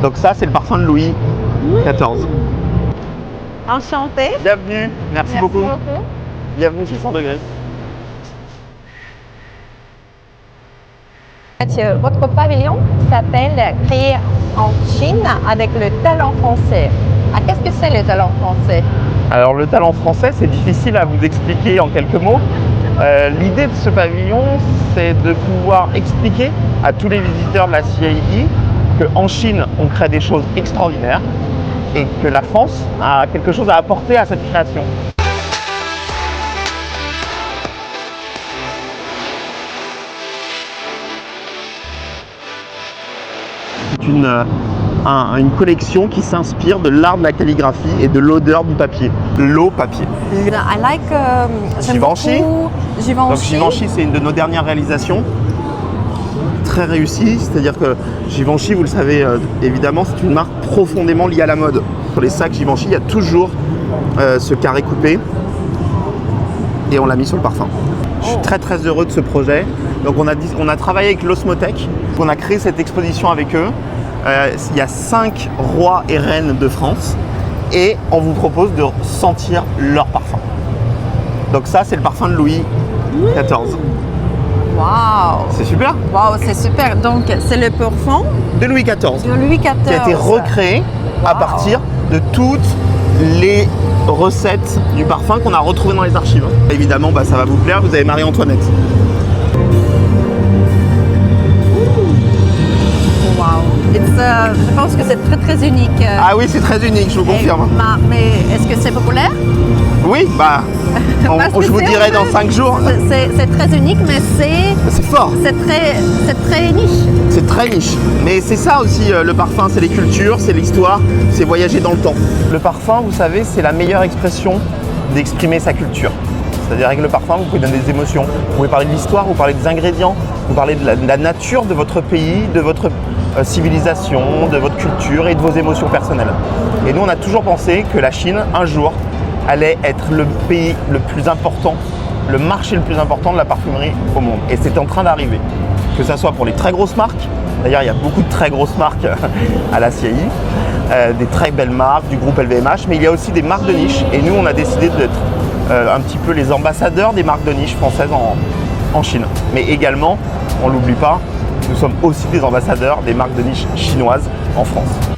Donc ça, c'est le parfum de Louis XIV. Enchantée. Bienvenue, merci beaucoup. Bienvenue chez 100 degrés. Mathieu, votre pavillon s'appelle Créé en Chine avec le talent français. Ah, qu'est-ce que c'est le talent français? Alors le talent français, c'est difficile à vous expliquer en quelques mots. L'idée de ce pavillon, c'est de pouvoir expliquer à tous les visiteurs de la CII qu'en Chine, on crée des choses extraordinaires et que la France a quelque chose à apporter à cette création. C'est une collection qui s'inspire de l'art de la calligraphie et de l'odeur du papier, de l'eau papier. I like Givenchy. Givenchy. Donc Givenchy, c'est une de nos dernières réalisations, très réussie. C'est-à-dire que Givenchy, vous le savez évidemment, c'est une marque profondément liée à la mode. Sur les sacs Givenchy, il y a toujours ce carré coupé et on l'a mis sur le parfum. Je suis très très heureux de ce projet. Donc on a travaillé avec l'Osmotech, on a créé cette exposition avec eux. Il y a 5 rois et reines de France et on vous propose de sentir leur parfum. Donc ça, c'est le parfum de Louis XIV. Waouh! C'est super. Waouh, c'est super. Donc c'est le parfum De Louis XIV. de Louis XIV. Qui a été recréé à partir de toutes les recettes du parfum qu'on a retrouvées dans les archives. Évidemment, ça va vous plaire, vous avez Marie-Antoinette. Je pense que c'est très très unique. Ah oui, c'est très unique, je vous confirme. Mais est-ce que c'est populaire? Oui, je vous dirai dans 5 jours. C'est très unique, mais c'est fort. C'est très niche. C'est très niche. Mais c'est ça aussi le parfum, c'est les cultures, c'est l'histoire, c'est voyager dans le temps. Le parfum, vous savez, c'est la meilleure expression d'exprimer sa culture. C'est-à-dire avec le parfum, vous pouvez donner des émotions. Vous pouvez parler de l'histoire, vous parlez des ingrédients, vous parlez de la nature de votre pays, de votre civilisation, de votre culture et de vos émotions personnelles. Et nous, on a toujours pensé que la Chine, un jour, allait être le pays le plus important, le marché le plus important de la parfumerie au monde. Et c'est en train d'arriver. Que ce soit pour les très grosses marques, d'ailleurs il y a beaucoup de très grosses marques à la CII, des très belles marques du groupe LVMH, mais il y a aussi des marques de niche. Et nous, on a décidé d'être un petit peu les ambassadeurs des marques de niche françaises en Chine. Mais également, on ne l'oublie pas, nous sommes aussi des ambassadeurs des marques de niche chinoises en France.